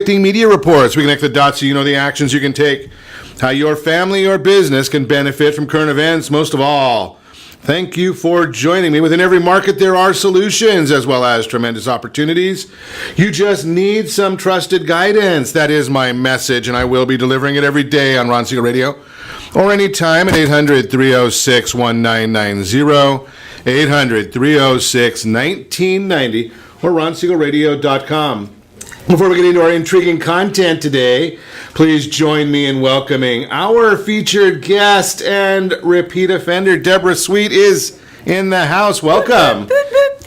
Media reports. We connect the dots so you know the actions you can take, how your family or business can benefit from current events. Most of all, thank you for joining me. Within every market, there are solutions as well as tremendous opportunities. You just need some trusted guidance. That is my message, and I will be delivering it every day on Ron Siegel Radio or anytime at 800-306-1990, 800-306-1990, or ronsiegelradio.com. Before we get into our intriguing content today, please join me in welcoming our featured guest and repeat offender. Debbra Sweet is in the house. Welcome.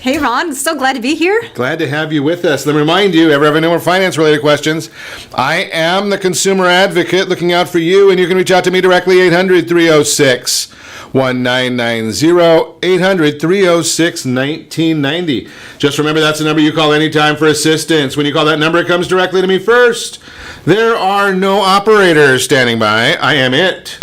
Hey, Ron. So glad to be here. Glad to have you with us. Let me remind you, ever have any more finance-related questions, I am the consumer advocate looking out for you, and you can reach out to me directly, 800-306-1990, 800-306-1990. Just remember, that's the number you call anytime for assistance. When you call that number, it comes directly to me first. There are no operators standing by. I am it.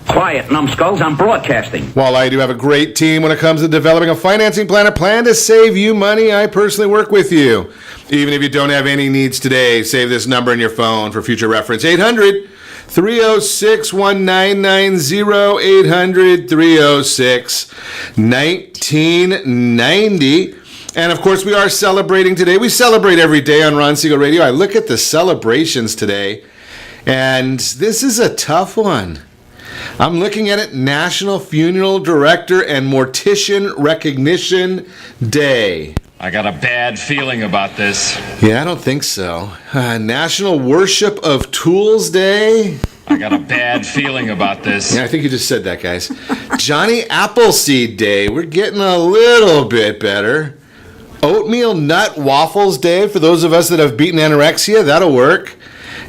Quiet, numbskulls, I'm broadcasting. While I do have a great team when it comes to developing a financing plan, a plan to save you money, I personally work with you. Even if you don't have any needs today, save this number in your phone for future reference. 800-306-1990, 800-306-1990. And of course, we are celebrating today. We celebrate every day on Ron Siegel Radio. I look at the celebrations today, and this is a tough one. I'm looking at it, National Funeral Director and Mortician Recognition Day. I got a bad feeling about this. Yeah, I don't think so. National Worship of Tools Day. I got a bad feeling about this. Yeah, I think you just said that, guys. Johnny Appleseed Day. We're getting a little bit better. Oatmeal Nut Waffles Day for those of us that have beaten anorexia. That'll work.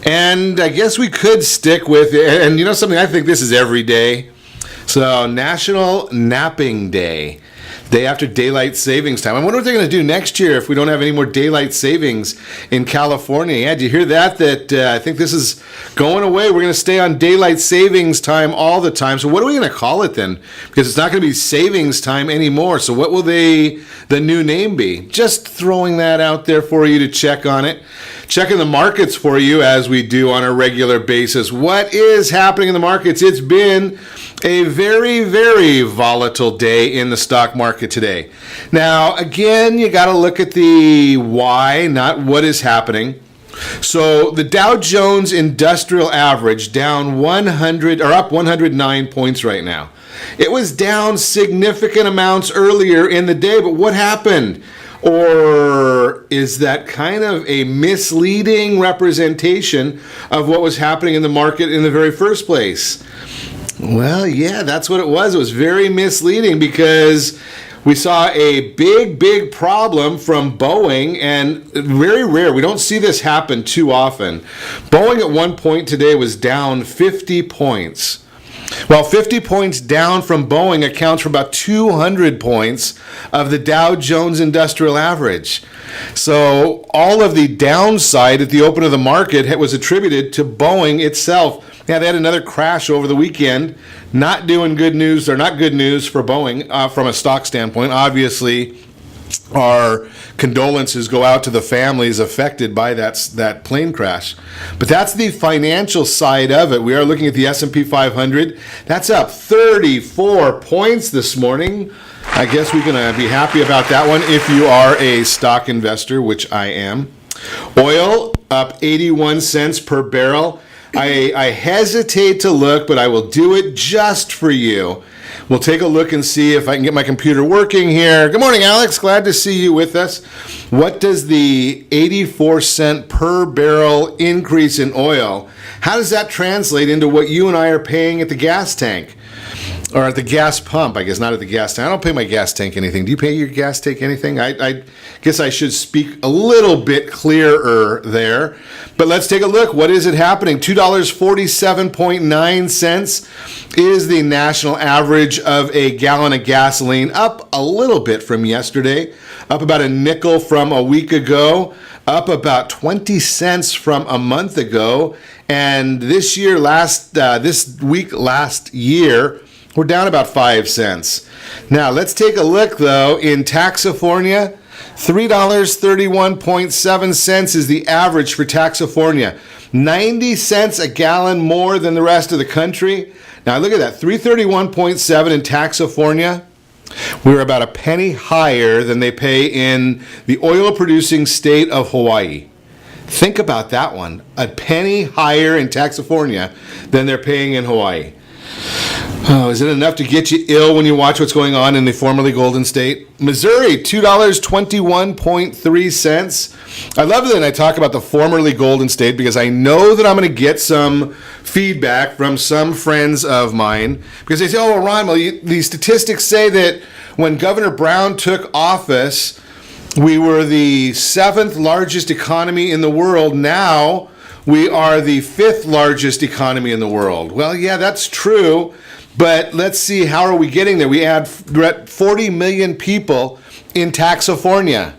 And I guess we could stick with it. And you know something? I think this is every day. So, National Napping Day. Day after daylight savings time. I wonder what they're going to do next year if we don't have any more daylight savings in California. Yeah, did you hear that? I think this is going away. We're going to stay on daylight savings time all the time. So what are we going to call it then? Because it's not going to be savings time anymore. So what will the new name be? Just throwing that out there for you to check on it. Checking the markets for you as we do on a regular basis. What is happening in the markets? It's been a very, very volatile day in the stock market today. Now, again, you got to look at the why, not what is happening. So the Dow Jones Industrial Average down 100 or up 109 points right now. It was down significant amounts earlier in the day, but what happened? Or is that kind of a misleading representation of what was happening in the market in the very first place? Well, yeah, that's what it was. It was very misleading because we saw a big problem from Boeing, and very rare. We don't see this happen too often. Boeing at one point today was down 50 points. Well, 50 points down from Boeing accounts for about 200 points of the Dow Jones Industrial Average. So all of the downside at the open of the market was attributed to Boeing itself. Yeah, they had another crash over the weekend. Not doing good news, or not good news for Boeing from a stock standpoint. Obviously, our condolences go out to the families affected by that plane crash. But that's the financial side of it. We are looking at the S&P 500. That's up 34 points this morning. I guess we're going to be happy about that one if you are a stock investor, which I am. Oil up 81 cents per barrel. I hesitate to look, but I will do it just for you. We'll take a look and see if I can get my computer working here. Good morning, Alex. Glad to see you with us. What does the 84 cent per barrel increase in oil, how does that translate into what you and I are paying at the gas tank? Or at the gas pump, I guess, not at the gas tank. I don't pay my gas tank anything. Do you pay your gas tank anything? I guess I should speak a little bit clearer there. But let's take a look. What is it happening? $2.47.9 is the national average of a gallon of gasoline, up a little bit from yesterday, up about a nickel from a week ago, up about 20 cents from a month ago. And this year, last year, we're down about 5 cents. Now, let's take a look, though, in Taxifornia. $3.31.7 is the average for Taxifornia. 90 cents a gallon more than the rest of the country. Now look at that, $3.31.7 in Taxifornia. We're about a penny higher than they pay in the oil-producing state of Hawaii. Think about that one. A penny higher in Taxifornia than they're paying in Hawaii. Oh, is it enough to get you ill when you watch what's going on in the formerly Golden State? Missouri, $2.21.3. I love that I talk about the formerly Golden State because I know that I'm going to get some feedback from some friends of mine because they say, oh, well, Ron, the statistics say that when Governor Brown took office, we were the 7th largest economy in the world. Now we are the 5th largest economy in the world. Well, yeah, that's true. But let's see, how are we getting there? We're at 40 million people in Taxifornia.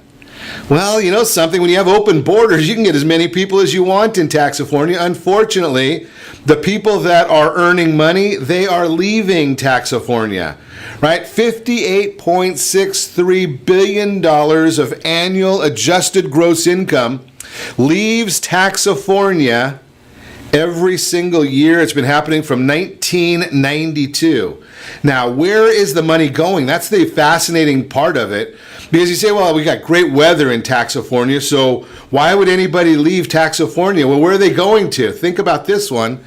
Well, you know something, when you have open borders, you can get as many people as you want in Taxifornia. Unfortunately, the people that are earning money, they are leaving Taxifornia, right? $58.63 billion of annual adjusted gross income leaves Taxifornia every single year. It's been happening from 1992. Now, where is the money going? That's the fascinating part of it. Because you say, well, we got great weather in Taxifornia, so why would anybody leave Taxifornia? Well, where are they going to? Think about this one.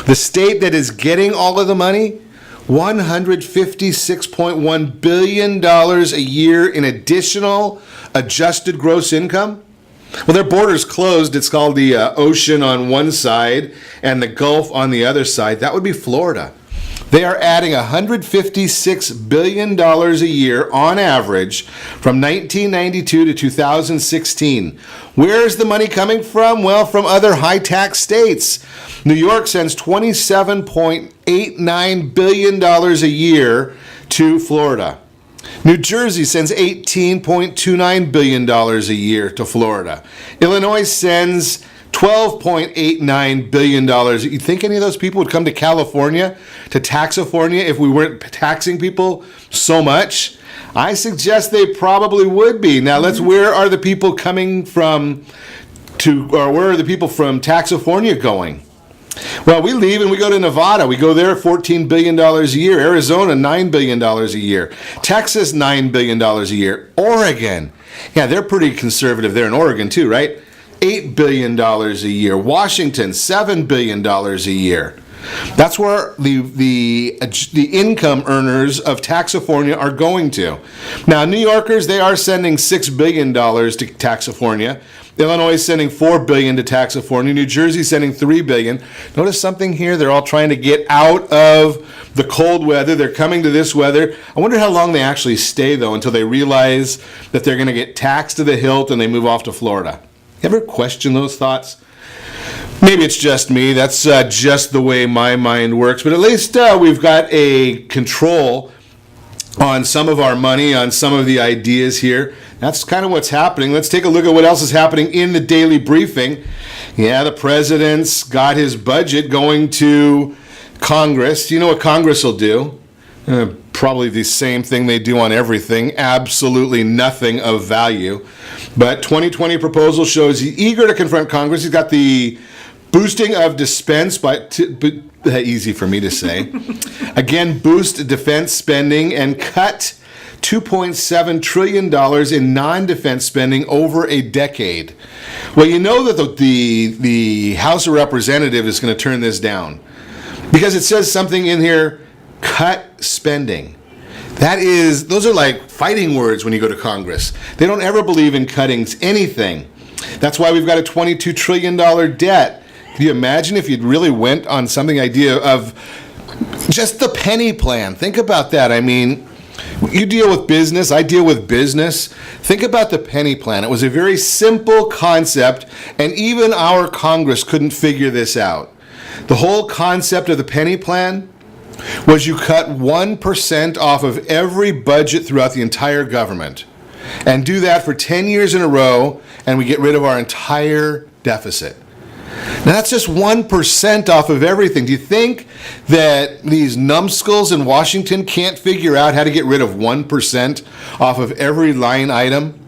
The state that is getting all of the money, $156.1 billion a year in additional adjusted gross income. Well, their border's closed. It's called the ocean on one side and the Gulf on the other side. That would be Florida. They are adding $156 billion a year on average from 1992 to 2016. Where is the money coming from? Well, from other high-tax states. New York sends $27.89 billion a year to Florida. New Jersey sends $18.29 billion a year to Florida. Illinois sends $12.89 billion. You think any of those people would come to California, to Taxifornia, if we weren't taxing people so much? I suggest they probably would be. Now, where are the people coming from where are the people from Taxifornia going? Well, we leave and we go to Nevada. We go there $14 billion a year. Arizona, $9 billion a year. Texas, $9 billion a year. Oregon, yeah, they're pretty conservative there in Oregon too, right? $8 billion a year. Washington, $7 billion a year. That's where the income earners of Taxifornia are going to. Now, New Yorkers, they are sending $6 billion to Taxifornia. Illinois is sending $4 billion to Taxifornia. New Jersey is sending $3 billion. Notice something here. They're all trying to get out of the cold weather. They're coming to this weather. I wonder how long they actually stay, though, until they realize that they're going to get taxed to the hilt and they move off to Florida. You ever question those thoughts? Maybe it's just me. That's just the way my mind works. But at least we've got a control on some of our money, on some of the ideas here. That's kind of what's happening. Let's take a look at what else is happening in the daily briefing. Yeah, the president's got his budget going to Congress. You know what Congress will do? Probably the same thing they do on everything. Absolutely nothing of value. But 2020 proposal shows he's eager to confront Congress. He's got the boosting of dispense easy for me to say. Again, boost defense spending and cut $2.7 trillion in non-defense spending over a decade. Well, you know that the House of Representatives is going to turn this down because it says something in here, cut spending. Those are like fighting words when you go to Congress. They don't ever believe in cutting anything. That's why we've got a $22 trillion debt. Can you imagine if you'd really went on something idea of just the penny plan? Think about that. I mean, you deal with business, I deal with business. Think about the penny plan. It was a very simple concept, and even our Congress couldn't figure this out. The whole concept of the penny plan was you cut 1% off of every budget throughout the entire government, and do that for 10 years in a row, and we get rid of our entire deficit. Now, that's just 1% off of everything. Do you think that these numbskulls in Washington can't figure out how to get rid of 1% off of every line item?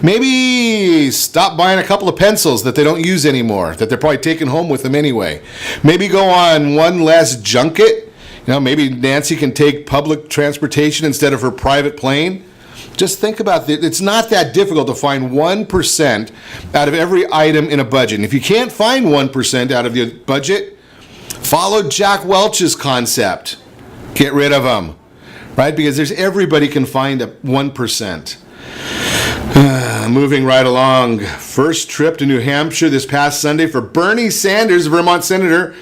Maybe stop buying a couple of pencils that they don't use anymore, that they're probably taking home with them anyway. Maybe go on one less junket. Maybe Nancy can take public transportation instead of her private plane. Just think about it. It's not that difficult to find 1% out of every item in a budget. And if you can't find 1% out of the budget, follow Jack Welch's concept. Get rid of them, right? Because everybody can find a 1%. Moving right along. First trip to New Hampshire this past Sunday for Bernie Sanders, Vermont senator,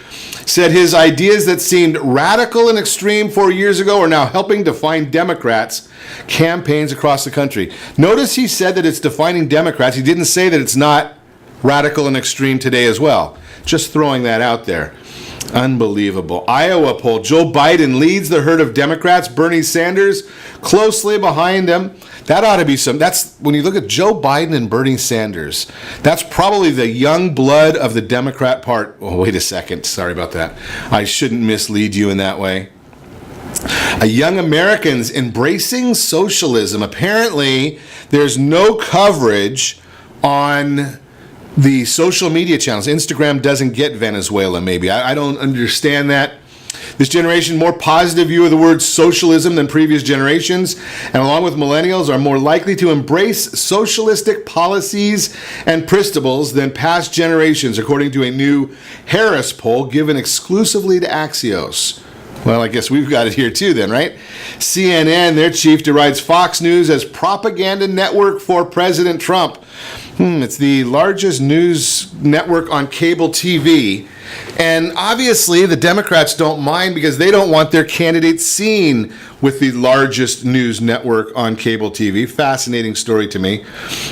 said his ideas that seemed radical and extreme 4 years ago are now helping define Democrats' campaigns across the country. Notice he said that it's defining Democrats. He didn't say that it's not radical and extreme today as well. Just throwing that out there. Unbelievable. Iowa poll. Joe Biden leads the herd of Democrats. Bernie Sanders closely behind him. That ought to be that's when you look at Joe Biden and Bernie Sanders, that's probably the young blood of the Democrat part. Oh, wait a second. Sorry about that. I shouldn't mislead you in that way. Young Americans embracing socialism. Apparently, there's no coverage on the social media channels. Instagram doesn't get Venezuela, maybe. I don't understand that. This generation, more positive view of the word socialism than previous generations, and along with millennials, are more likely to embrace socialistic policies and principles than past generations, according to a new Harris poll given exclusively to Axios. Well, I guess we've got it here too then, right? CNN, their chief, derides Fox News as propaganda network for President Trump. It's the largest news network on cable TV. And obviously the Democrats don't mind because they don't want their candidates seen with the largest news network on cable TV. Fascinating story to me.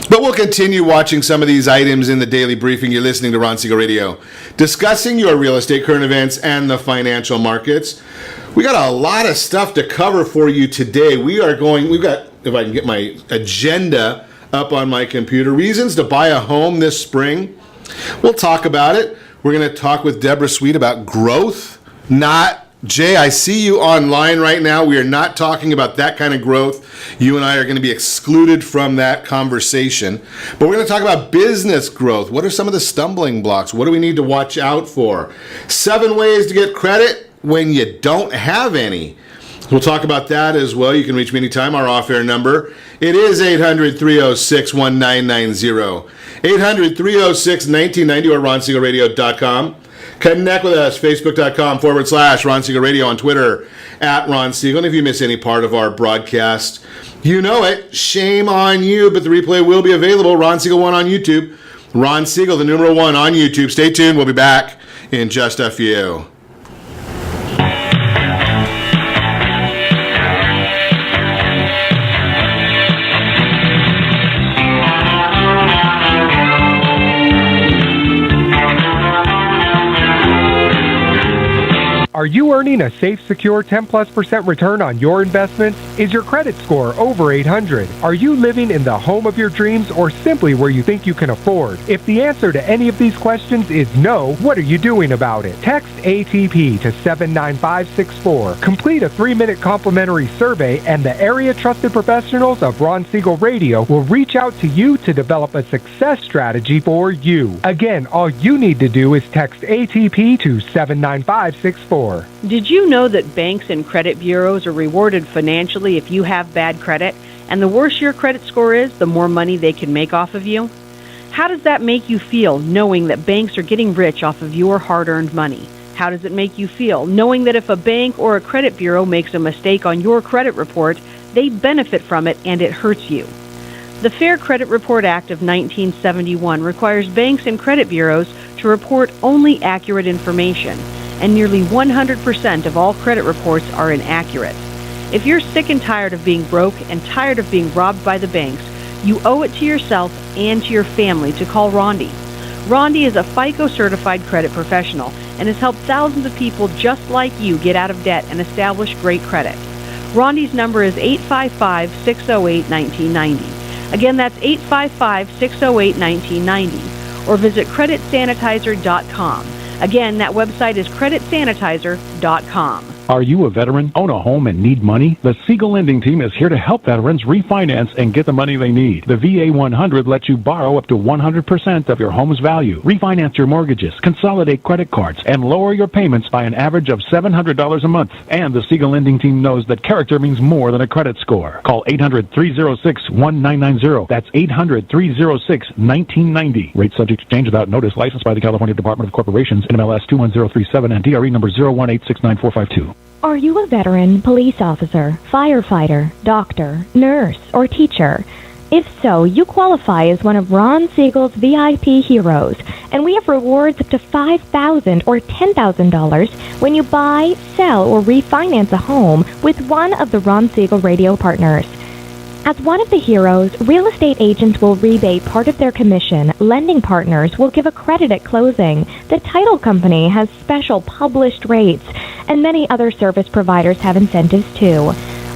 But we'll continue watching some of these items in the daily briefing. You're listening to Ron Siegel Radio, discussing your real estate, current events, and the financial markets. We got a lot of stuff to cover for you today. We've got, if I can get my agenda up on my computer, reasons to buy a home this spring. We'll talk about it. We're going to talk with Debbra Sweet about growth. Jay, I see you online right now. We are not talking about that kind of growth. You and I are going to be excluded from that conversation. But we're going to talk about business growth. What are some of the stumbling blocks? What do we need to watch out for? 7 ways to get credit when you don't have any. We'll talk about that as well. You can reach me anytime. Our off-air number, it is 800-306-1990. 800-306-1990 or RonSiegelRadio.com. Connect with us, Facebook.com/Ron Siegel Radio, on Twitter @Ron Siegel. And if you miss any part of our broadcast, you know it. Shame on you, but the replay will be available. Ron Siegel 1 on YouTube. Ron Siegel, the numeral 1 on YouTube. Stay tuned. We'll be back in just a few. Are you earning a safe, secure 10+% return on your investments? Is your credit score over 800? Are you living in the home of your dreams or simply where you think you can afford? If the answer to any of these questions is no, what are you doing about it? Text ATP to 79564. Complete a 3-minute complimentary survey and the area trusted professionals of Ron Siegel Radio will reach out to you to develop a success strategy for you. Again, all you need to do is text ATP to 79564. Did you know that banks and credit bureaus are rewarded financially if you have bad credit? And the worse your credit score is, the more money they can make off of you? How does that make you feel, knowing that banks are getting rich off of your hard-earned money? How does it make you feel, knowing that if a bank or a credit bureau makes a mistake on your credit report, they benefit from it and it hurts you? The Fair Credit Report Act of 1971 requires banks and credit bureaus to report only accurate information, and nearly 100% of all credit reports are inaccurate. If you're sick and tired of being broke and tired of being robbed by the banks, you owe it to yourself and to your family to call Rondi. Rondi is a FICO-certified credit professional and has helped thousands of people just like you get out of debt and establish great credit. Rondi's number is 855-608-1990. Again, that's 855-608-1990. Or visit creditsanitizer.com. Again, that website is creditsanitizer.com. Are you a veteran, own a home, and need money? The Siegel Lending Team is here to help veterans refinance and get the money they need. The VA 100 lets you borrow up to 100% of your home's value, refinance your mortgages, consolidate credit cards, and lower your payments by an average of $700 a month. And the Siegel Lending Team knows that character means more than a credit score. Call 800-306-1990. That's 800-306-1990. Rate subject to change without notice. Licensed by the California Department of Corporations, NMLS 21037, and DRE number 018694452. Are you a veteran, police officer, firefighter, doctor, nurse, or teacher? If so, you qualify as one of Ron Siegel's VIP heroes, and we have rewards up to $5,000 or $10,000 when you buy, sell, or refinance a home with one of the Ron Siegel radio partners. As one of the heroes, real estate agents will rebate part of their commission. Lending partners will give a credit at closing. The title company has special published rates, and many other service providers have incentives too.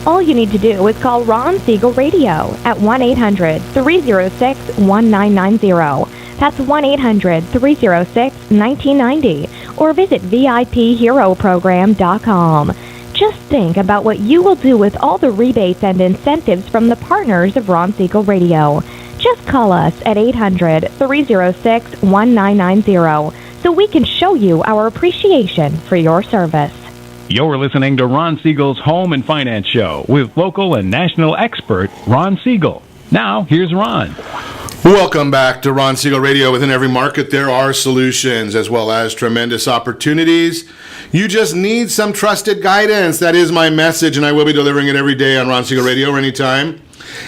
All you need to do is call Ron Siegel Radio at 1-800-306-1990. That's 1-800-306-1990. Or visit VIPHeroProgram.com. Just think about what you will do with all the rebates and incentives from the partners of Ron Siegel Radio. Just call us at 800-306-1990 so we can show you our appreciation for your service. You're listening to Ron Siegel's Home and Finance Show with local and national expert Ron Siegel. Now, here's Ron. Welcome back to Ron Siegel Radio. Within every market, there are solutions as well as tremendous opportunities. You just need some trusted guidance. That is my message, and I will be delivering it every day on Ron Siegel Radio or anytime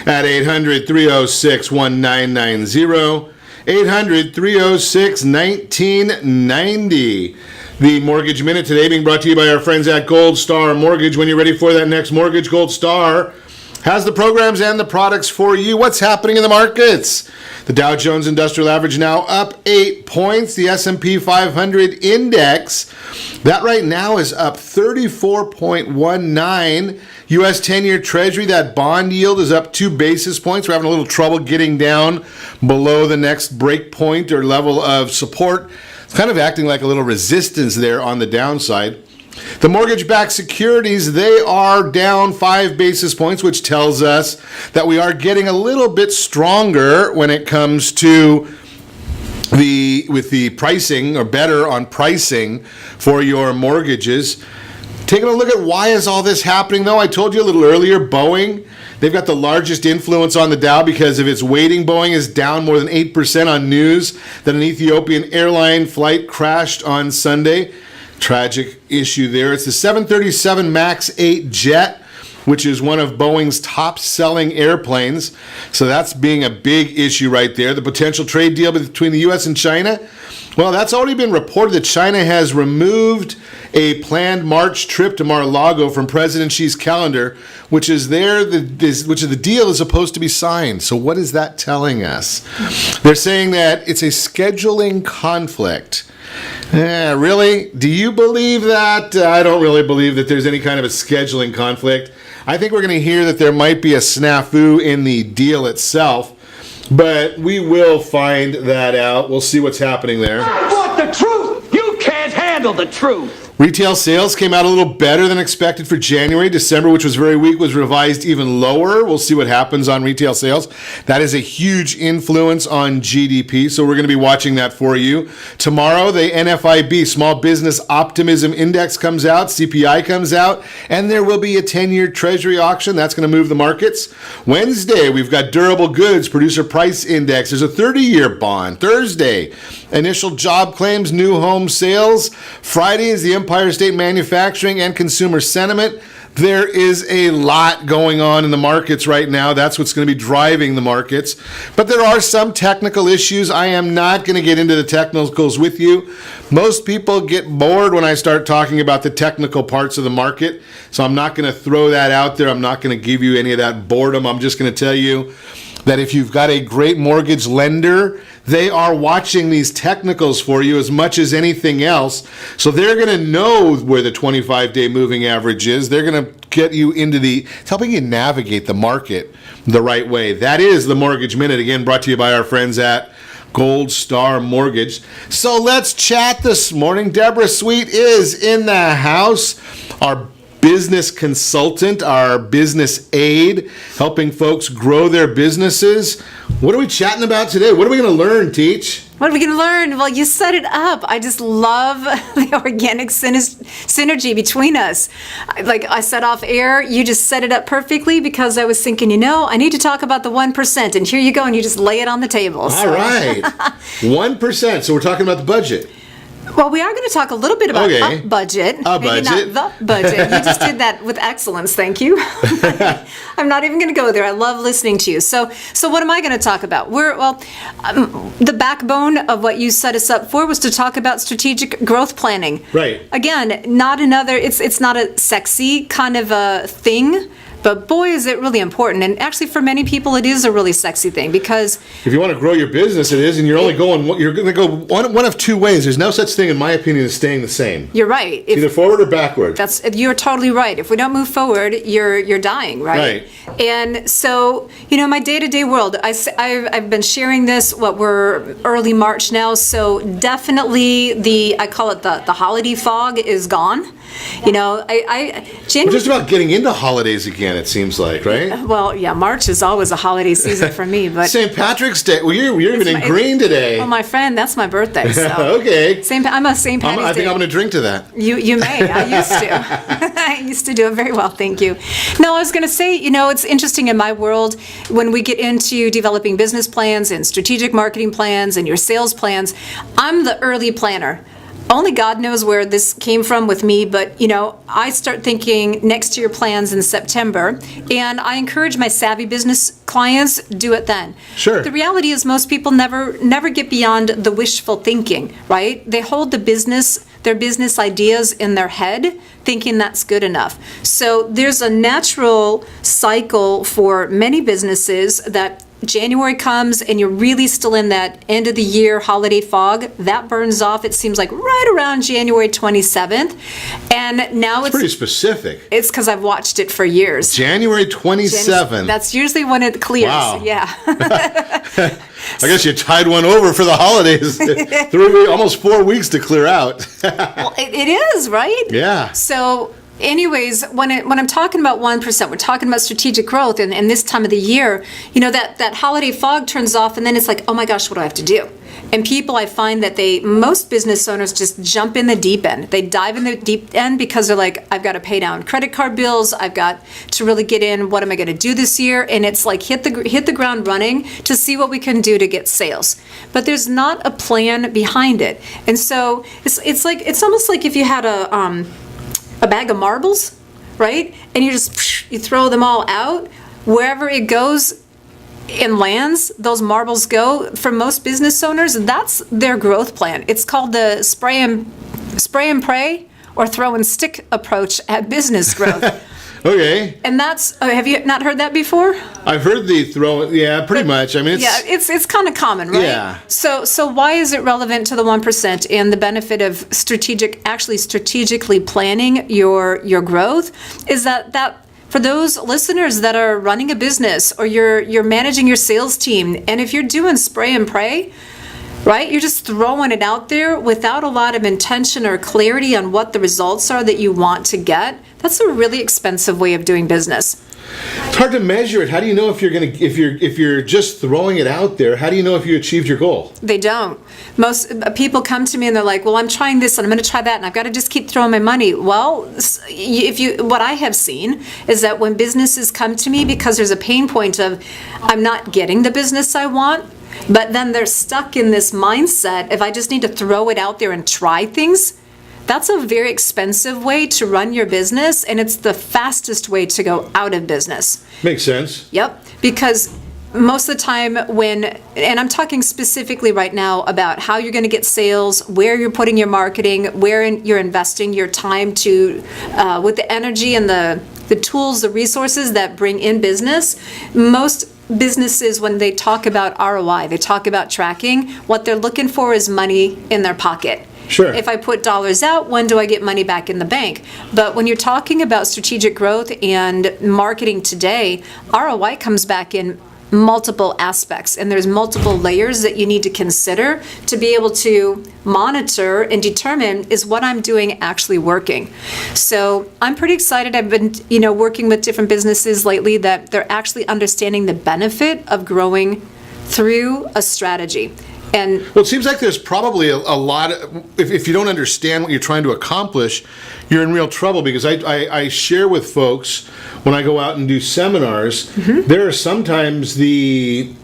at 800-306-1990, 800-306-1990. The Mortgage Minute today being brought to you by our friends at Gold Star Mortgage. When you're ready for that next mortgage, Gold Star has the programs and the products for you. What's happening in the markets? The Dow Jones Industrial Average now up 8 points. The S&P 500 Index, that right now is up 34.19. U.S. 10-year Treasury, that bond yield is up 2 basis points. We're having a little trouble getting down below the next break point or level of support. It's kind of acting like a little resistance there on the downside. The mortgage-backed securities, they are down 5 basis points, which tells us that we are getting a little bit stronger when it comes to the pricing, or better on pricing for your mortgages. Taking a look at why is all this happening, though. I told you a little earlier, Boeing, they've got the largest influence on the Dow because of its weighting. Boeing is down more than 8% on news that an Ethiopian airline flight crashed on Sunday. Tragic issue there. It's the 737 MAX 8 jet, which is one of Boeing's top-selling airplanes. So that's being a big issue right there. The potential trade deal between the U.S. and China, well, that's already been reported that China has removed a planned March trip to Mar-a-Lago from President Xi's calendar, which is the deal is supposed to be signed. So what is that telling us? They're saying that it's a scheduling conflict. Really? Do you believe that? I don't really believe that there's any kind of a scheduling conflict. I think we're going to hear that there might be a snafu in the deal itself, but we will find that out. We'll see what's happening there. I want the truth! You can't handle the truth! Retail sales came out a little better than expected for January. December, which was very weak, was revised even lower. We'll see what happens on retail sales. That is a huge influence on GDP, so we're going to be watching that for you. Tomorrow, the NFIB, Small Business Optimism Index, comes out, CPI comes out, and there will be a 10-year Treasury auction. That's going to move the markets. Wednesday, we've got Durable Goods, Producer Price Index. There's a 30-year bond. Thursday, initial job claims, new home sales. Friday is the Empire State Manufacturing and Consumer Sentiment. There is a lot going on in the markets right now. That's what's going to be driving the markets. But there are some technical issues. I am not going to get into the technicals with you. Most people get bored when I start talking about the technical parts of the market. So I'm not going to throw that out there. I'm not going to give you any of that boredom. I'm just going to tell you that if you've got a great mortgage lender, they are watching these technicals for you as much as anything else. So they're going to know where the 25-day moving average is. They're going to get you into it's helping you navigate the market the right way. That is the Mortgage Minute, again, brought to you by our friends at Gold Star Mortgage. So let's chat this morning. Debbra Sweet is in the house. Our business consultant, our business aide, helping folks grow their businesses. What are we chatting about today? What are we going to learn, Teach? What are we going to learn? Well, you set it up. I just love the organic synergy between us. Like I said off air, you just set it up perfectly because I was thinking, I need to talk about the 1%. And here you go, and you just lay it on the table. So. All right. 1%. So we're talking about the budget. Well, we are going to talk a little bit about a budget. A budget. Maybe not the budget. You just did that with excellence. Thank you. I'm not even going to go there. I love listening to you. So what am I going to talk about? The backbone of what you set us up for was to talk about strategic growth planning. Right. Again, it's not a sexy kind of a thing. But boy, is it really important. And actually, for many people, it is a really sexy thing because if you want to grow your business, it is, and you're going to go one of two ways. There's no such thing, in my opinion, as staying the same. You're right. Either forward or backward. You're totally right. If we don't move forward, you're dying, right? Right. And so, my day-to-day world, I've been sharing this. We're early March now, so definitely I call it the holiday fog is gone. January. We're just about getting into holidays again, it seems like, right? Well, yeah, March is always a holiday season for me, but St. Patrick's Day. Well, you're even in green today. Well, my friend, that's my birthday. So. Okay. I'm a St. Patty's Day. I think I'm going to drink to that. You may. I used to. I used to do it very well. Thank you. No, I was going to say, it's interesting in my world when we get into developing business plans and strategic marketing plans and your sales plans. I'm the early planner. Only God knows where this came from with me, but, I start thinking next year plans in September, and I encourage my savvy business clients, do it then. Sure. The reality is most people never get beyond the wishful thinking, right? They hold their business ideas in their head, thinking that's good enough. So there's a natural cycle for many businesses that January comes and you're really still in that end of the year holiday fog. That burns off, it seems like, right around January 27th. And now it's pretty specific. It's because I've watched it for years. January 27th. That's usually when it clears. Wow. Yeah. I guess you tied one over for the holidays. Almost 4 weeks to clear out. Well, it is, right? Yeah. So anyways, when I'm talking about 1%, we're talking about strategic growth, and this time of the year, that holiday fog turns off, and then it's like, oh my gosh, what do I have to do? And people, I find that most business owners just jump in the deep end. They dive in the deep end because they're like, I've got to pay down credit card bills. I've got to really get in. What am I going to do this year? And it's like hit the ground running to see what we can do to get sales. But there's not a plan behind it. And so it's almost like if you had a bag of marbles, right? And you throw them all out. Wherever it goes and lands, those marbles go. For most business owners, that's their growth plan. It's called the spray and pray or throw and stick approach at business growth. Okay. And that's, have you not heard that before? I've heard the pretty much. I mean, it's kind of common, right? Yeah. So why is it relevant to the 1% and the benefit of strategically planning your growth is that for those listeners that are running a business or you're managing your sales team, and if you're doing spray and pray, right? You're just throwing it out there without a lot of intention or clarity on what the results are that you want to get. That's a really expensive way of doing business. It's hard to measure it. How do you know if you're just throwing it out there? How do you know if you achieved your goal? They don't. Most people come to me and they're like, "Well, I'm trying this and I'm going to try that and I've got to just keep throwing my money." Well, what I have seen is that when businesses come to me because there's a pain point of I'm not getting the business I want, but then they're stuck in this mindset if I just need to throw it out there and try things. That's a very expensive way to run your business, and it's the fastest way to go out of business. Makes sense. Yep, because most of the time and I'm talking specifically right now about how you're going to get sales, where you're putting your marketing, where you're investing your time to, with the energy and the tools, the resources that bring in business. Most businesses, when they talk about ROI, they talk about tracking, what they're looking for is money in their pocket. Sure. If I put dollars out, when do I get money back in the bank? But when you're talking about strategic growth and marketing today, ROI comes back in multiple aspects, and there's multiple layers that you need to consider to be able to monitor and determine, is what I'm doing actually working? So I'm pretty excited. I've been, working with different businesses lately that they're actually understanding the benefit of growing through a strategy. And well, it seems like there's probably a lot of, if you don't understand what you're trying to accomplish, you're in real trouble, because I share with folks when I go out and do seminars, there are sometimes the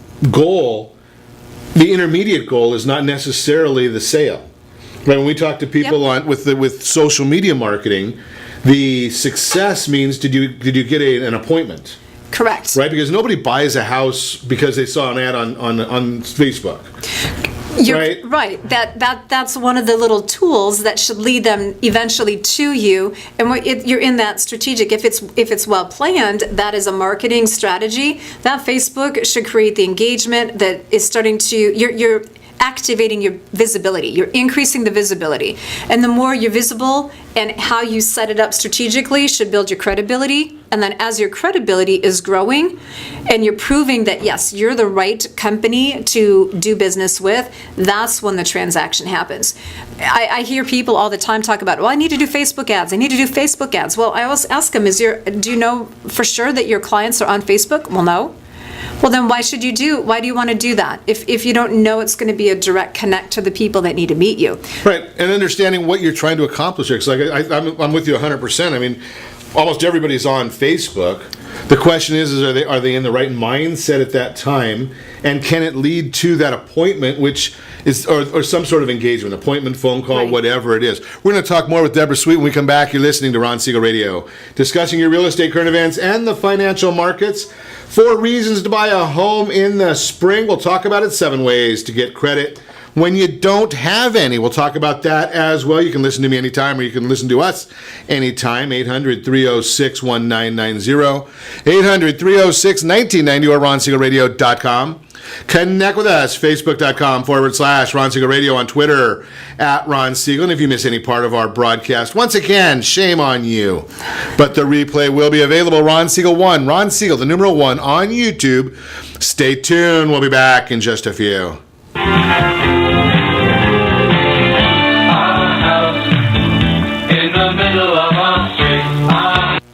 intermediate goal is not necessarily the sale. Right? When we talk to people with social media marketing, the success means, did you get an appointment? correct. Right? Because nobody buys a house because they saw an ad on Facebook. You're right. That's one of the little tools that should lead them eventually to you. And you're in that strategic. If it's well planned, that is a marketing strategy. That Facebook should create the engagement that is starting to. You're activating your visibility. You're increasing the visibility, and the more you're visible and how you set it up strategically should build your credibility. And then as your credibility is growing and you're proving that yes, you're the right company to do business with, that's when the transaction happens. I hear people all the time talk about, well, I need to do Facebook ads. I need to do Facebook ads. Well, I always ask them, do you know for sure that your clients are on Facebook? Well, no. Well, then why do you want to do that if you don't know it's going to be a direct connect to the people that need to meet you? Right, and understanding what you're trying to accomplish here. Because I'm with you 100%. I mean, almost everybody's on Facebook. The question is are they in the right mindset at that time, and can it lead to that appointment, which is or some sort of engagement, appointment, phone call, right, whatever it is. We're going to talk more with Debbra Sweet when we come back. You're listening to Ron Siegel Radio, discussing your real estate, current events, and the financial markets. 4 reasons to buy a home in the spring. We'll talk about it. 7 ways to get credit when you don't have any. We'll talk about that as well. You can listen to me anytime, or you can listen to us anytime. 800-306-1990. 800-306-1990 or RonSiegelRadio.com. Connect with us, Facebook.com/Ron Siegel Radio, on Twitter @Ron Siegel. And if you miss any part of our broadcast, once again, shame on you. But the replay will be available. Ron Siegel 1, Ron Siegel, the numeral 1, on YouTube. Stay tuned. We'll be back in just a few.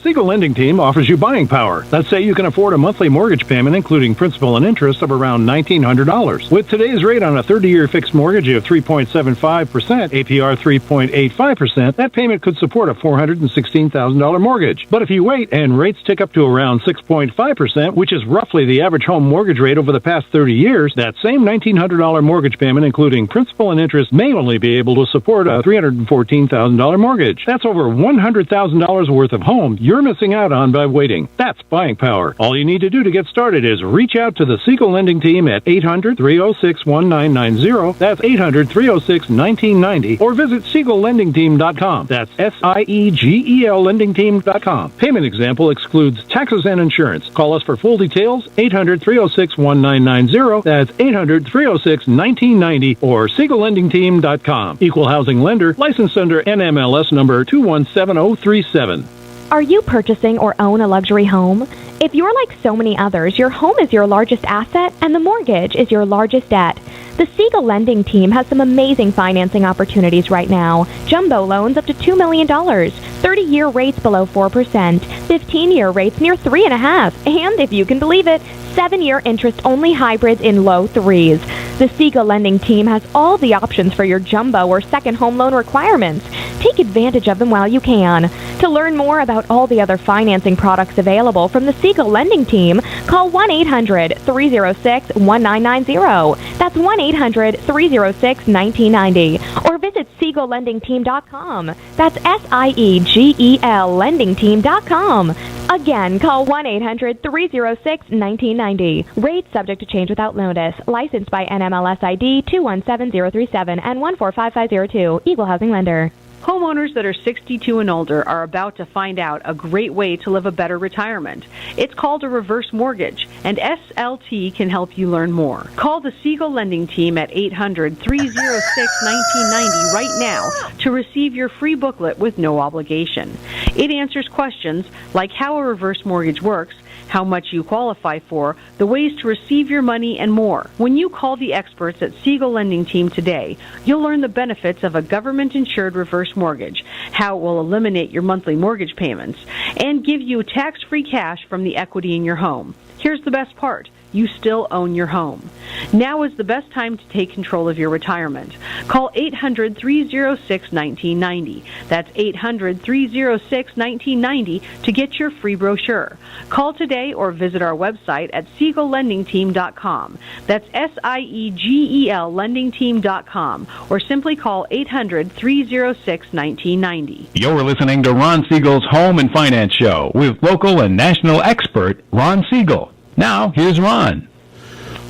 Siegel Lending Team offers you buying power. Let's say you can afford a monthly mortgage payment, including principal and interest, of around $1,900. With today's rate on a 30-year fixed mortgage of 3.75%, APR 3.85%, that payment could support a $416,000 mortgage. But if you wait and rates tick up to around 6.5%, which is roughly the average home mortgage rate over the past 30 years, that same $1,900 mortgage payment, including principal and interest, may only be able to support a $314,000 mortgage. That's over $100,000 worth of home you're missing out on by waiting. That's buying power. All you need to do to get started is reach out to the Siegel Lending Team at 800-306-1990. That's 800-306-1990. Or visit SiegelLendingTeam.com. That's SIEGEL LendingTeam.com. Payment example excludes taxes and insurance. Call us for full details. 800-306-1990. That's 800-306-1990 or SiegelLendingTeam.com. Equal housing lender. Licensed under NMLS number 217037. Are you purchasing or own a luxury home? If you're like so many others, your home is your largest asset and the mortgage is your largest debt. The Siegel Lending Team has some amazing financing opportunities right now. Jumbo loans up to $2 million, 30-year rates below 4%, 15-year rates near 3.5%, and if you can believe it, 7-year interest-only hybrids in low 3s. The Siegel Lending Team has all the options for your jumbo or second home loan requirements. Take advantage of them while you can. To learn more about all the other financing products available from the Siegel Lending Team, call 1-800-306-1990. That's 1-800-306-1990. Or visit SiegelLendingTeam.com. That's SIEGEL LendingTeam.com. Again, call 1-800-306-1990. Rates subject to change without notice. Licensed by NMLS ID 217037 and 145502. Equal housing lender. Homeowners that are 62 and older are about to find out a great way to live a better retirement. It's called a reverse mortgage, and SLT can help you learn more. Call the Siegel Lending Team at 800-306-1990 right now to receive your free booklet with no obligation. It answers questions like how a reverse mortgage works, how much you qualify for, the ways to receive your money, and more. When you call the experts at Siegel Lending Team today, you'll learn the benefits of a government-insured reverse mortgage, how it will eliminate your monthly mortgage payments, and give you tax-free cash from the equity in your home. Here's the best part. You still own your home. Now is the best time to take control of your retirement. Call 800-306-1990. That's 800-306-1990 to get your free brochure. Call today or visit our website at SiegelLendingTeam.com. That's SIEGEL LendingTeam.com, or simply call 800-306-1990. You're listening to Ron Siegel's Home and Finance Show with local and national expert Ron Siegel. Now, here's Ron.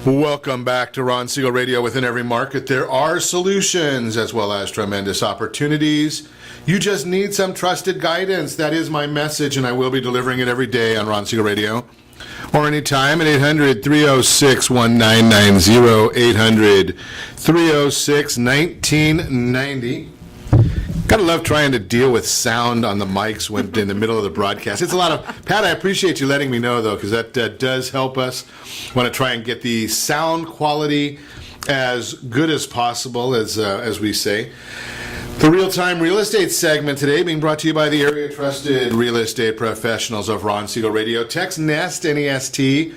Welcome back to Ron Siegel Radio. Within every market, there are solutions as well as tremendous opportunities. You just need some trusted guidance. That is my message, and I will be delivering it every day on Ron Siegel Radio. Or anytime at 800-306-1990, 800-306-1990. Gotta love trying to deal with sound on the mics when in the middle of the broadcast. It's a lot of... Pat, I appreciate you letting me know, though, because that does help us. Want to try and get the sound quality as good as possible, as we say. The real-time real estate segment today being brought to you by the area trusted real estate professionals of Ron Siegel Radio. Text NEST, N-E-S-T,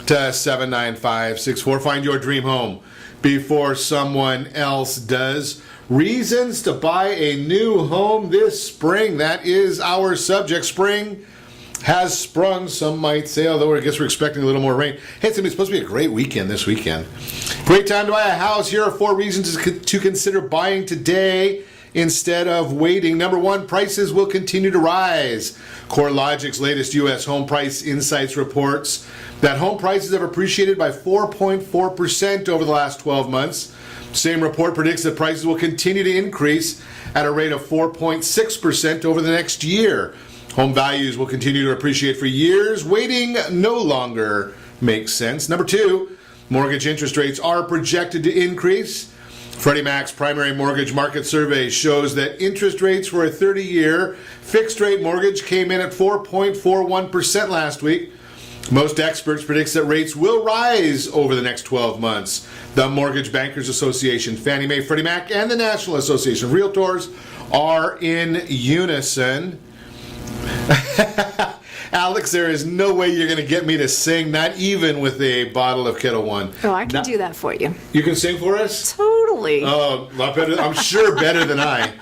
to 79564. Find your dream home before someone else does. Reasons to buy a new home this spring. That is our subject. Spring has sprung, some might say, although I guess we're expecting a little more rain. Hey, it's supposed to be a great weekend this weekend. Great time to buy a house. Here are 4 reasons to consider buying today instead of waiting. Number 1, prices will continue to rise. CoreLogic's latest U.S. Home Price Insights reports that home prices have appreciated by 4.4% over the last 12 months. Same report predicts that prices will continue to increase at a rate of 4.6% over the next year. Home values will continue to appreciate for years. Waiting no longer makes sense. Number 2, mortgage interest rates are projected to increase. Freddie Mac's primary mortgage market survey shows that interest rates for a 30-year fixed-rate mortgage came in at 4.41% last week. Most experts predict that rates will rise over the next 12 months. The Mortgage Bankers Association, Fannie Mae, Freddie Mac, and the National Association of Realtors are in unison. Alex, there is no way you're going to get me to sing, not even with a bottle of Kettle One. Oh, I can do that for you. You can sing for us? Totally. Oh, a lot better. I'm sure better than I.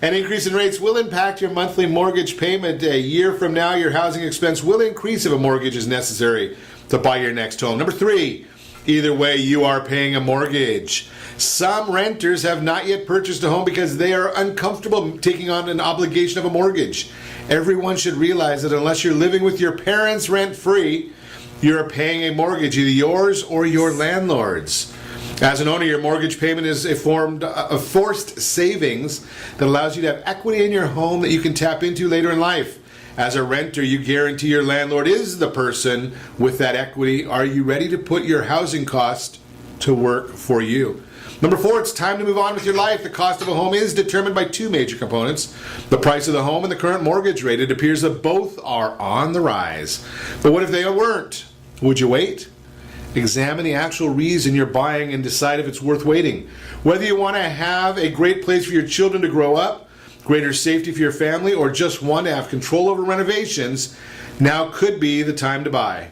An increase in rates will impact your monthly mortgage payment. A year from now, your housing expense will increase if a mortgage is necessary to buy your next home. Number 3, either way, you are paying a mortgage. Some renters have not yet purchased a home because they are uncomfortable taking on an obligation of a mortgage. Everyone should realize that unless you're living with your parents rent-free, you're paying a mortgage, either yours or your landlord's. As an owner, your mortgage payment is a form of forced savings that allows you to have equity in your home that you can tap into later in life. As a renter, you guarantee your landlord is the person with that equity. Are you ready to put your housing cost to work for you? Number 4, it's time to move on with your life. The cost of a home is determined by 2 major components: the price of the home and the current mortgage rate. It appears that both are on the rise. But what if they weren't? Would you wait? Examine the actual reason you're buying and decide if it's worth waiting. Whether you want to have a great place for your children to grow up, greater safety for your family, or just want to have control over renovations, now could be the time to buy.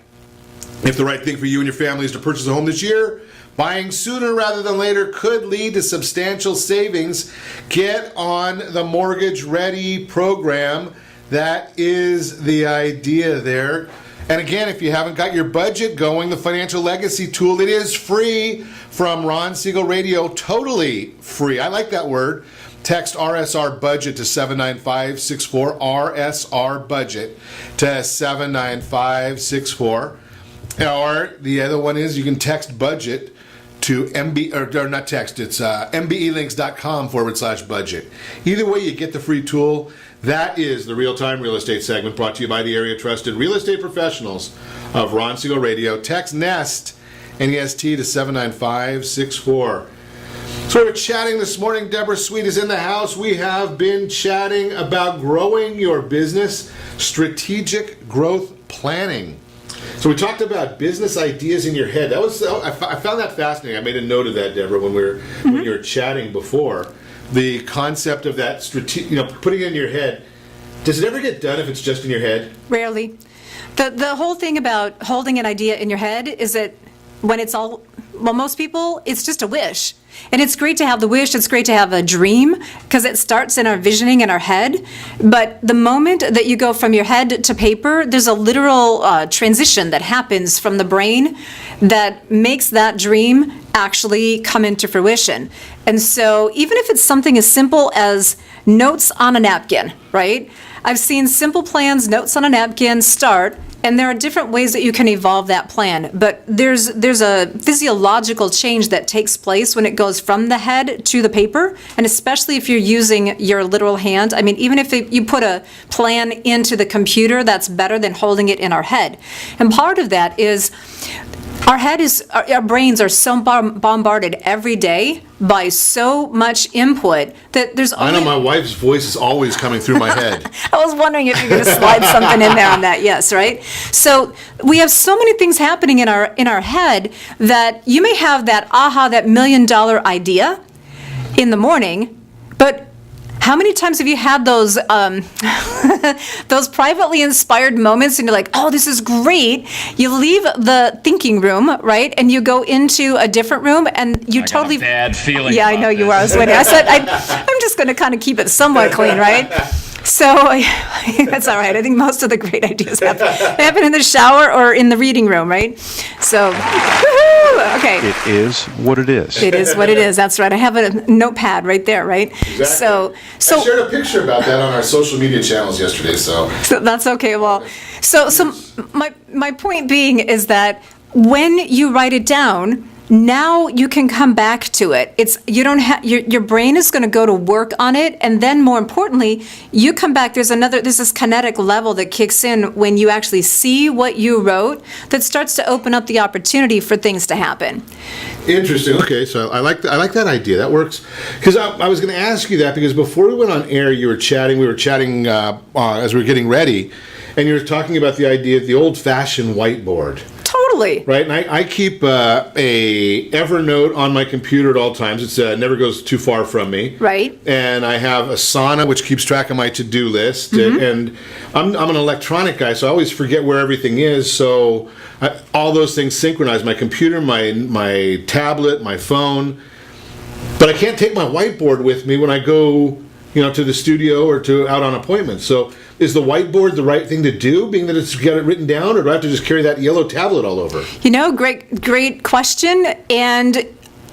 If the right thing for you and your family is to purchase a home this year, buying sooner rather than later could lead to substantial savings. Get on the Mortgage Ready program. That is the idea there. And again, if you haven't got your budget going, the Financial Legacy Tool, it is free from Ron Siegel Radio, totally free. I like that word. Text RSR budget to 79564, RSR budget to 79564. Or the other one is you can text budget to mbelinks.com/budget. Either way, you get the free tool. That is the Real-Time Real Estate segment brought to you by the area trusted real estate professionals of Ron Siegel Radio. Text NEST, N-E-S-T, to 79564. So we're chatting this morning. Debbra Sweet is in the house. We have been chatting about growing your business, strategic growth planning. So we talked about business ideas in your head. I found that fascinating. I made a note of that, Deborah, when you were chatting before. The concept of that putting it in your head. Does it ever get done if it's just in your head? Rarely. The whole thing about holding an idea in your head is that when it's all, well, most people, it's just a wish. And it's great to have the wish, it's great to have a dream, because it starts in our visioning in our head. But the moment that you go from your head to paper, there's a literal transition that happens from the brain that makes that dream actually come into fruition. And so even if it's something as simple as notes on a napkin, right? I've seen simple plans, notes on a napkin, start. And there are different ways that you can evolve that plan, but there's a physiological change that takes place when it goes from the head to the paper, and especially if you're using your literal hand. I mean, even if you put a plan into the computer, that's better than holding it in our head. And part of that is our brains are so bombarded every day by so much input that there's only... I know my wife's voice is always coming through my head. I was wondering if you're going to slide something in there on that. Yes, right? So we have so many things happening in our head that you may have that that $1 million idea in the morning, but how many times have you had those those privately inspired moments and you're like, oh, this is great. You leave the thinking room, right? And you go into a different room and you totally... got a bad feeling Yeah, I about know you this. were. I was waiting. I said, I'm just going to kind of keep it somewhat clean, right? So that's all right. I think most of the great ideas happen in the shower or in the reading room, right? So, woohoo! Okay. It is what it is. It is what it is. That's right. I have a notepad right there, right? Exactly. So I shared a picture about that on our social media channels yesterday, so that's okay. Well, so my point being is that when you write it down, now you can come back to it. It's you don't have your brain is going to go to work on it, and then more importantly, you come back. There's this kinetic level that kicks in when you actually see what you wrote that starts to open up the opportunity for things to happen. Interesting. Okay, so I like that idea. That works. Because I was going to ask you that because before we went on air, we were chatting as we were getting ready, and you were talking about the idea of the old-fashioned whiteboard. Totally. Right, and I keep a Evernote on my computer at all times. It's never goes too far from me. Right. And I have Asana, which keeps track of my to-do list. Mm-hmm. And I'm an electronic guy, so I always forget where everything is. So all those things synchronize: my computer, my tablet, my phone. But I can't take my whiteboard with me when I go, to the studio or out on appointments. So is the whiteboard the right thing to do, being that it's got it written down, or do I have to just carry that yellow tablet all over? Great question. And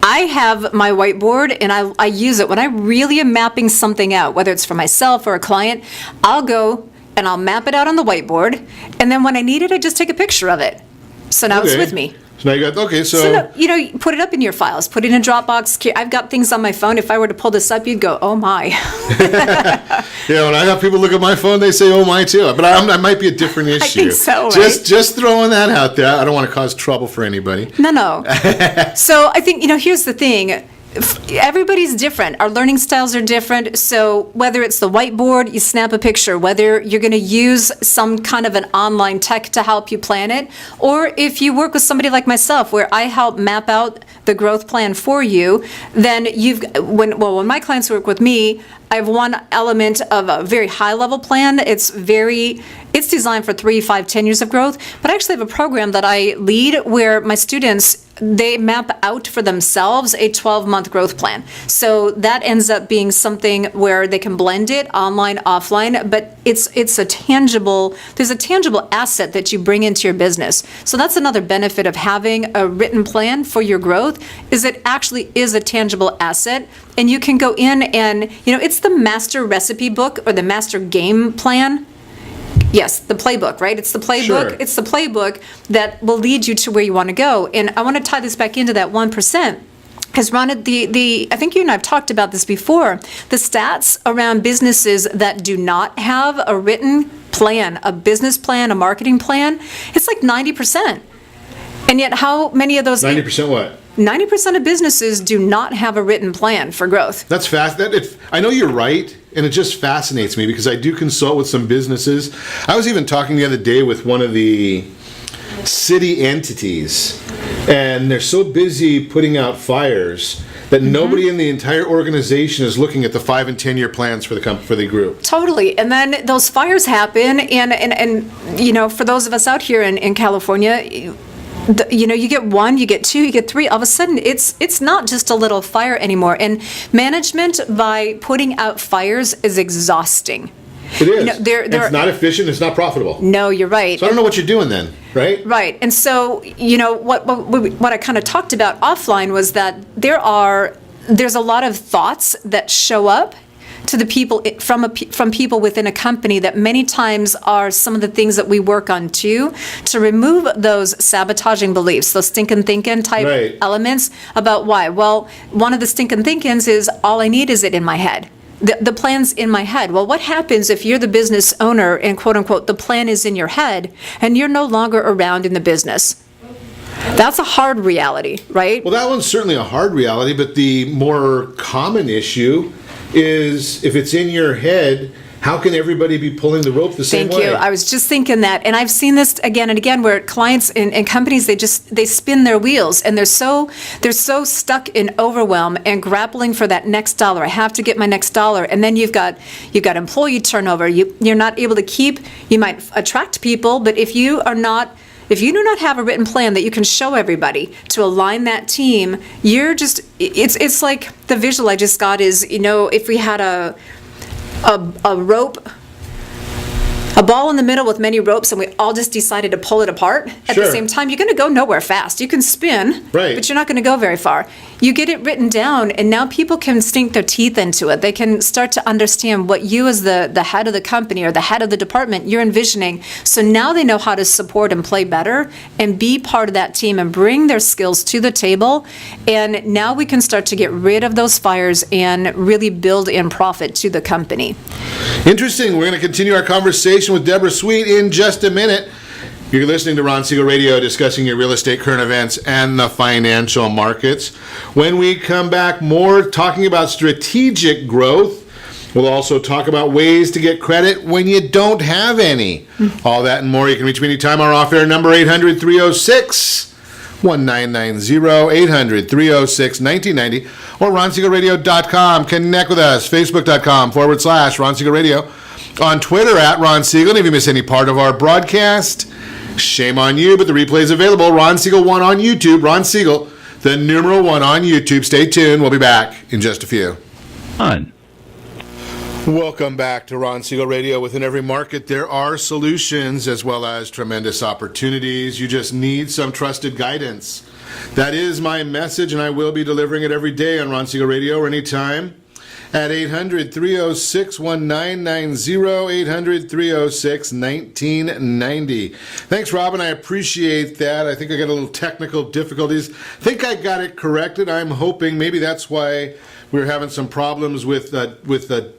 I have my whiteboard, and I use it when I really am mapping something out, whether it's for myself or a client. I'll go and I'll map it out on the whiteboard, and then when I need it, I just take a picture of it. So now it's with me. So now you got, okay, so... you put it up in your files, put it in a Dropbox. I've got things on my phone. If I were to pull this up, you'd go, oh my. When I have people look at my phone, they say, oh my too. But I might be a different issue. I think so, right? Just throwing that out there. I don't want to cause trouble for anybody. No. So I think, here's the thing. Everybody's different. Our learning styles are different. So whether it's the whiteboard, you snap a picture, whether you're going to use some kind of an online tech to help you plan it, or if you work with somebody like myself where I help map out the growth plan for you, then when my clients work with me, I have one element of a very high level plan. It's designed for 3, 5, 10 years of growth, but I actually have a program that I lead where my students, they map out for themselves a 12-month growth plan. So that ends up being something where they can blend it online, offline, but there's a tangible asset that you bring into your business. So that's another benefit of having a written plan for your growth, is it actually is a tangible asset. And you can go in and, it's the master recipe book or the master game plan. Yes, the playbook, right? It's the playbook. Sure. It's the playbook that will lead you to where you want to go. And I want to tie this back into that 1%. Because Ron, I think you and I have talked about this before. The stats around businesses that do not have a written plan, a business plan, a marketing plan, it's like 90%. And yet how many of those... 90% what? 90% of businesses do not have a written plan for growth. That's fast. I know you're right, and it just fascinates me because I do consult with some businesses. I was even talking the other day with one of the city entities, and they're so busy putting out fires that nobody in the entire organization is looking at the 5 and 10 year plans for the group. Totally. And then those fires happen, and you know, for those of us out here in California, you know, you get 1, you get 2, you get 3. All of a sudden, it's not just a little fire anymore. And management, by putting out fires, is exhausting. It is. You know, it's not efficient. It's not profitable. No, you're right. So I don't know what you're doing then, right? Right. And so, you know, what I kind of talked about offline was that there's a lot of thoughts that show up to the people from people within a company that many times are some of the things that we work on too, to remove those sabotaging beliefs, those stinking thinking type elements about why. Well, one of the stinking thinkings is all I need is it in my head. The plan's in my head. Well, what happens if you're the business owner and quote unquote the plan is in your head and you're no longer around in the business? That's a hard reality, right? Well, that one's certainly a hard reality, but the more common issue is if it's in your head, how can everybody be pulling the rope the same way? Thank you. I was just thinking that, and I've seen this again and again where clients and companies, they spin their wheels and they're so stuck in overwhelm and grappling for that next dollar. I have to get my next dollar, and then you've got employee turnover. You're not able to keep. You might attract people, but if you do not have a written plan that you can show everybody to align that team, it's like the visual I just got is, you know, if we had a rope, a ball in the middle with many ropes, and we all just decided to pull it apart at the same time, you're going to go nowhere fast. You can spin, but you're not going to go very far. You get it written down, and now people can sink their teeth into it. They can start to understand what you as the head of the company or the head of the department you're envisioning. So now they know how to support and play better and be part of that team and bring their skills to the table. And now we can start to get rid of those fires and really build in profit to the company. Interesting. We're going to continue our conversation with Debbra Sweet in just a minute. You're listening to Ron Siegel Radio, discussing your real estate current events and the financial markets. When we come back, more talking about strategic growth. We'll also talk about ways to get credit when you don't have any. All that and more. You can reach me anytime. Our off-air number, 800-306-1990, 800-306-1990, or RonSiegelRadio.com. Connect with us, Facebook.com/Ron Siegel Radio. On Twitter, @Ron Siegel. And if you miss any part of our broadcast, shame on you, but the replay is available. Ron Siegel 1 on YouTube. Ron Siegel, the numeral 1 on YouTube. Stay tuned. We'll be back in just a few. Welcome back to Ron Siegel Radio. Within every market, there are solutions as well as tremendous opportunities. You just need some trusted guidance. That is my message, and I will be delivering it every day on Ron Siegel Radio or anytime at 800-306-1990, 800-306-1990. Thanks, Robin. I appreciate that. I think I got a little technical difficulties. I think I got it corrected. I'm hoping maybe that's why we were having some problems with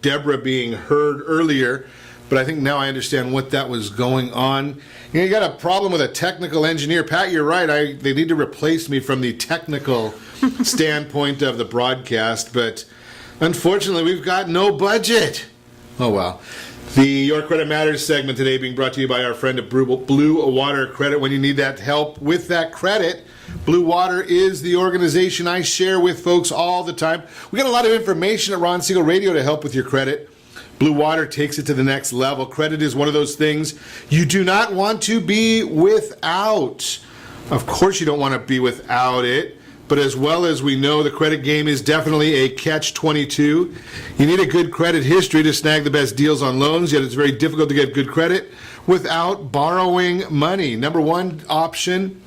Deborah being heard earlier. But I think now I understand what that was going on. You got a problem with a technical engineer. Pat, you're right. They need to replace me from the technical standpoint of the broadcast. But unfortunately, we've got no budget. Oh, well. The Your Credit Matters segment today being brought to you by our friend at Blue Water Credit. When you need that help with that credit, Blue Water is the organization I share with folks all the time. We got a lot of information at Ron Siegel Radio to help with your credit. Blue Water takes it to the next level. Credit is one of those things you do not want to be without. Of course you don't want to be without it, but as well as we know, the credit game is definitely a catch-22. You need a good credit history to snag the best deals on loans, yet it's very difficult to get good credit without borrowing money. Number one option,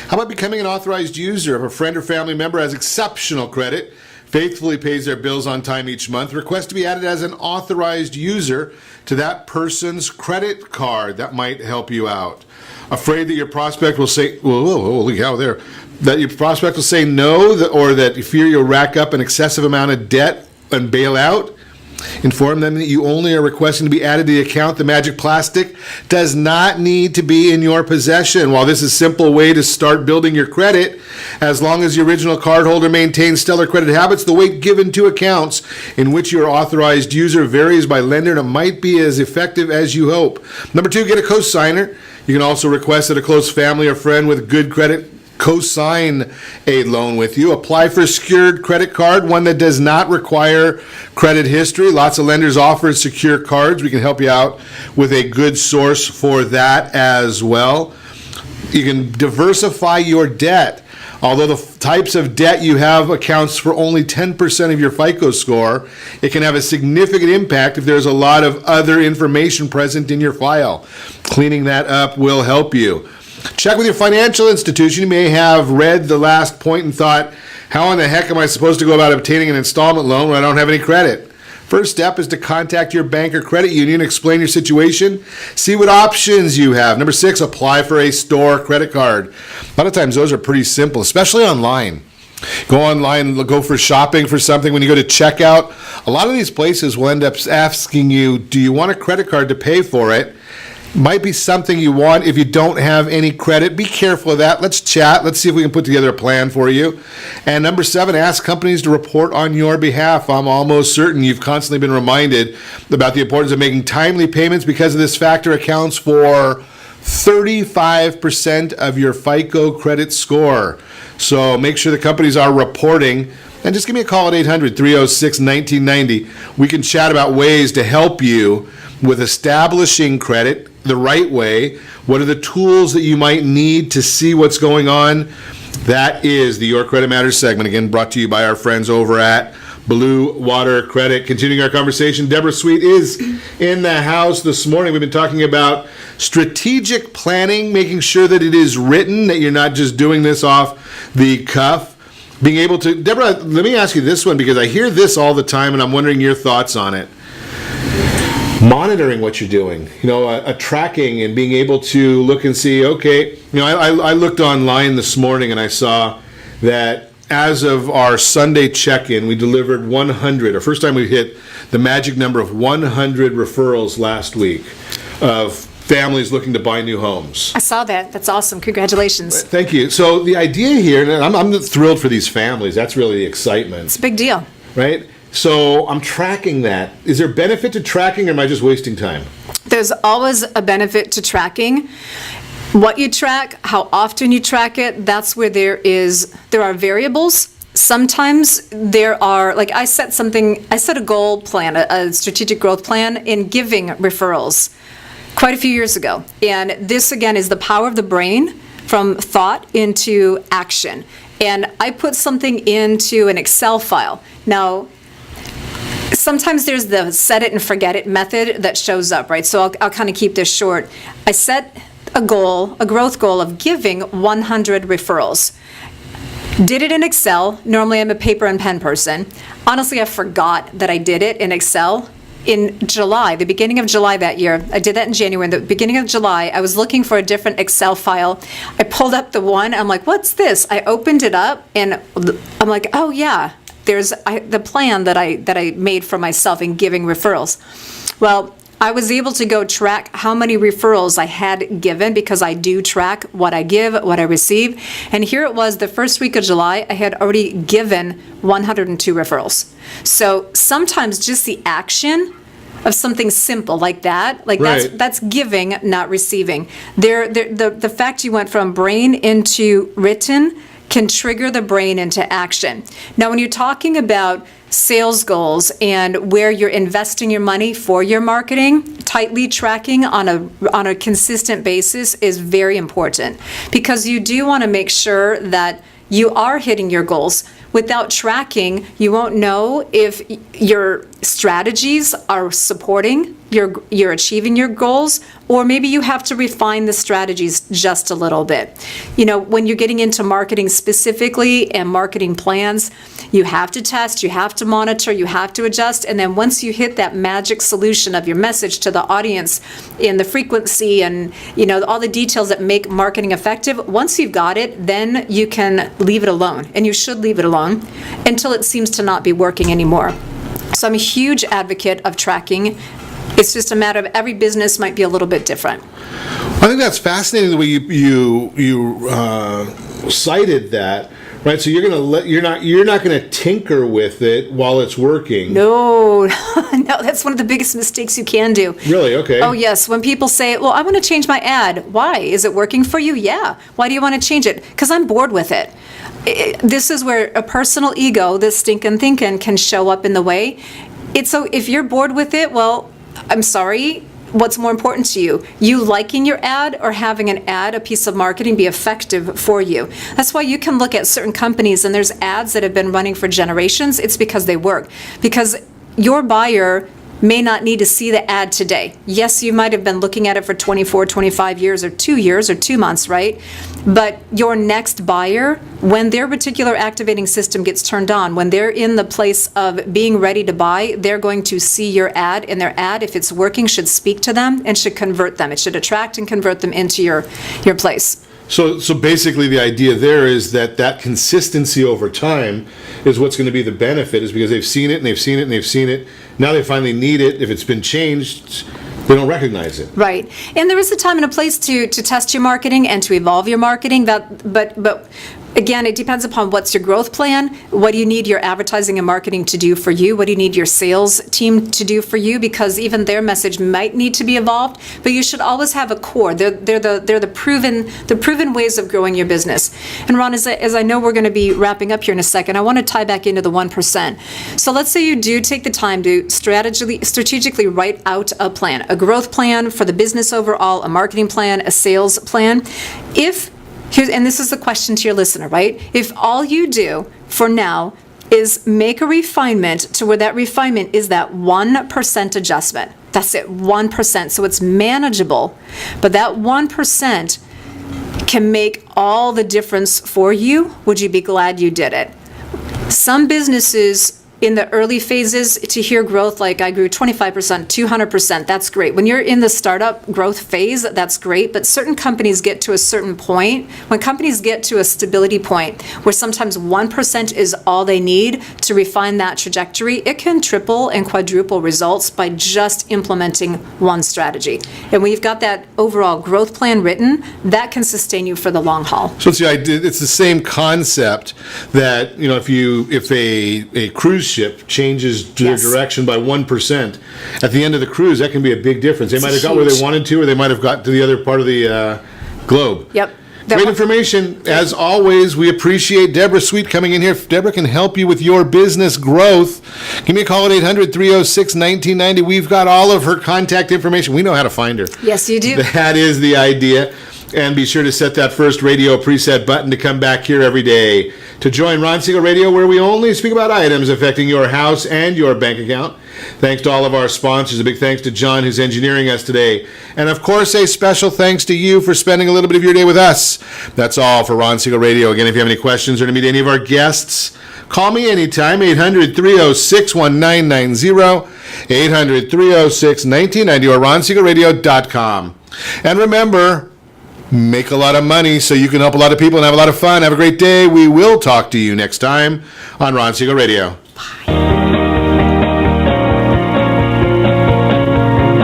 how about becoming an authorized user? If a friend or family member has exceptional credit, faithfully pays their bills on time each month, request to be added as an authorized user to that person's credit card. That might help you out. Afraid that your prospect will say, that your prospect will say no, or that you fear you'll rack up an excessive amount of debt and bail out? Inform them that you only are requesting to be added to the account. The magic plastic does not need to be in your possession. While this is a simple way to start building your credit, as long as the original cardholder maintains stellar credit habits, the weight given to accounts in which your authorized user varies by lender, and it might be as effective as you hope. Number 2, get a co-signer. You can also request that a close family or friend with good credit co-sign a loan with you. Apply for a secured credit card, one that does not require credit history. Lots of lenders offer secure cards. We can help you out with a good source for that as well. You can diversify your debt. Although the types of debt you have accounts for only 10% of your FICO score, it can have a significant impact if there's a lot of other information present in your file. Cleaning that up will help you. Check with your financial institution. You may have read the last point and thought, how in the heck am I supposed to go about obtaining an installment loan when I don't have any credit? First step is to contact your bank or credit union, explain your situation, see what options you have. Number 6, apply for a store credit card. A lot of times those are pretty simple, especially online. Go online, go for shopping for something. When you go to checkout, a lot of these places will end up asking you, do you want a credit card to pay for it? Might be something you want if you don't have any credit. Be careful of that. Let's chat. Let's see if we can put together a plan for you. And number 7, ask companies to report on your behalf. I'm almost certain you've constantly been reminded about the importance of making timely payments, because of this factor accounts for 35% of your FICO credit score. So make sure the companies are reporting. And just give me a call at 800-306-1990. We can chat about ways to help you with establishing credit the right way. What are the tools that you might need to see what's going on? That is the Your Credit Matters segment, again brought to you by our friends over at Blue Water Credit. Continuing our conversation, Debbra Sweet is in the house this morning. We've been talking about strategic planning, making sure that it is written, that you're not just doing this off the cuff. Being able to, Deborah, let me ask you this one, because I hear this all the time and I'm wondering your thoughts on it. Monitoring what you're doing, a tracking and being able to look and see, okay, I looked online this morning and I saw that as of our Sunday check-in, we delivered 100, or first time we hit the magic number of 100 referrals last week of families looking to buy new homes. I saw that. That's awesome. Congratulations. Thank you. So the idea here, and I'm thrilled for these families, that's really the excitement. It's a big deal. Right? So I'm tracking that. Is there benefit to tracking, or am I just wasting time? There's always a benefit to tracking. What you track, how often you track it, that's where there are variables. Sometimes there are, like I set a goal plan, a strategic growth plan in giving referrals quite a few years ago. And this, again, is the power of the brain from thought into action. And I put something into an Excel file. Now, sometimes there's the set it and forget it method that shows up, right? So I'll kind of keep this short. I set a growth goal of giving 100 referrals. Did it in Excel. Normally I'm a paper and pen person. Honestly, I forgot that I did it in Excel. In July, the beginning of July that year, I did that in January. In the beginning of July, I was looking for a different Excel file. I pulled up the one. I'm like, what's this? I opened it up, and I'm like, oh yeah, there's the plan that I made for myself in giving referrals. Well, I was able to go track how many referrals I had given, because I do track what I give, what I receive. And here it was, the first week of July, I had already given 102 referrals. So sometimes just the action of something simple like that, Right. that's giving, not receiving. The fact you went from brain into written can trigger the brain into action. Now, when you're talking about sales goals and where you're investing your money for your marketing, tightly tracking on a consistent basis is very important, because you do want to make sure that you are hitting your goals. Without tracking, you won't know if your strategies are supporting you're achieving your goals, or maybe you have to refine the strategies just a little bit. When you're getting into marketing specifically and marketing plans, you have to test, you have to monitor, you have to adjust, and then once you hit that magic solution of your message to the audience in the frequency and all the details that make marketing effective, once you've got it, then you can leave it alone, and you should leave it alone until it seems to not be working anymore. So I'm a huge advocate of tracking. It's just a matter of every business might be a little bit different. I think that's fascinating the way you cited that. Right, so you're not gonna tinker with it while it's working. No, no, that's one of the biggest mistakes you can do. Really? Okay. Oh yes, when people say, "Well, I want to change my ad." Why? Is it working for you? Yeah. Why do you want to change it? Because I'm bored with it. This is where a personal ego, this stinking thinking, can show up in the way. So if you're bored with it, well, I'm sorry. What's more important to you? You liking your ad or having an ad, a piece of marketing, be effective for you? That's why you can look at certain companies and there's ads that have been running for generations. It's because they work. Because your buyer may not need to see the ad today. Yes, you might have been looking at it for 24, 25 years or 2 years or 2 months, right? But your next buyer, when their particular activating system gets turned on, when they're in the place of being ready to buy, they're going to see your ad, and their ad, if it's working, should speak to them and should convert them. It should attract and convert them into your place. So basically the idea there is that consistency over time is what's going to be the benefit, is because they've seen it and they've seen it and they've seen it. Now they finally need it. If it's been changed, they don't recognize it. Right. And there is a time and a place to test your marketing and to evolve your marketing. But again, it depends upon what's your growth plan. What do you need your advertising and marketing to do for you? What do you need your sales team to do for you? Because even their message might need to be evolved. But you should always have a core. They're the proven ways of growing your business. And Ron, as I know we're going to be wrapping up here in a second, I want to tie back into the 1%. So let's say you do take the time to strategically write out a plan, a growth plan for the business overall, a marketing plan, a sales plan. And this is the question to your listener, right? If all you do for now is make a refinement to where that refinement is that 1% adjustment. That's it, 1%. So it's manageable, but that 1% can make all the difference for you. Would you be glad you did it? Some businesses in the early phases to hear growth like I grew 25%, 200%, that's great. When you're in the startup growth phase, that's great, but certain companies get to a certain point. When companies get to a stability point where sometimes 1% is all they need to refine that trajectory, it can triple and quadruple results by just implementing one strategy. And when you've got that overall growth plan written, that can sustain you for the long haul. So it's the idea. It's the same concept that, if a cruise ship changes their direction by 1%, at the end of the cruise, that can be a big difference. They might have got where they wanted to, or they might have got to the other part of the globe. Yep. Great information. As always, we appreciate Debbra Sweet coming in here. If Debbra can help you with your business growth, give me a call at 800-306-1990. We've got all of her contact information. We know how to find her. Yes, you do. That is the idea. And be sure to set that first radio preset button to come back here every day to join Ron Siegel Radio, where we only speak about items affecting your house and your bank account. Thanks to all of our sponsors. A big thanks to John, who's engineering us today. And of course, a special thanks to you for spending a little bit of your day with us. That's all for Ron Siegel Radio. Again, if you have any questions or to meet any of our guests, call me anytime, 800-306-1990, 800-306-1990, or ronsiegelradio.com. And remember, make a lot of money so you can help a lot of people and have a lot of fun. Have a great day. We will talk to you next time on Ron Siegel Radio. Bye.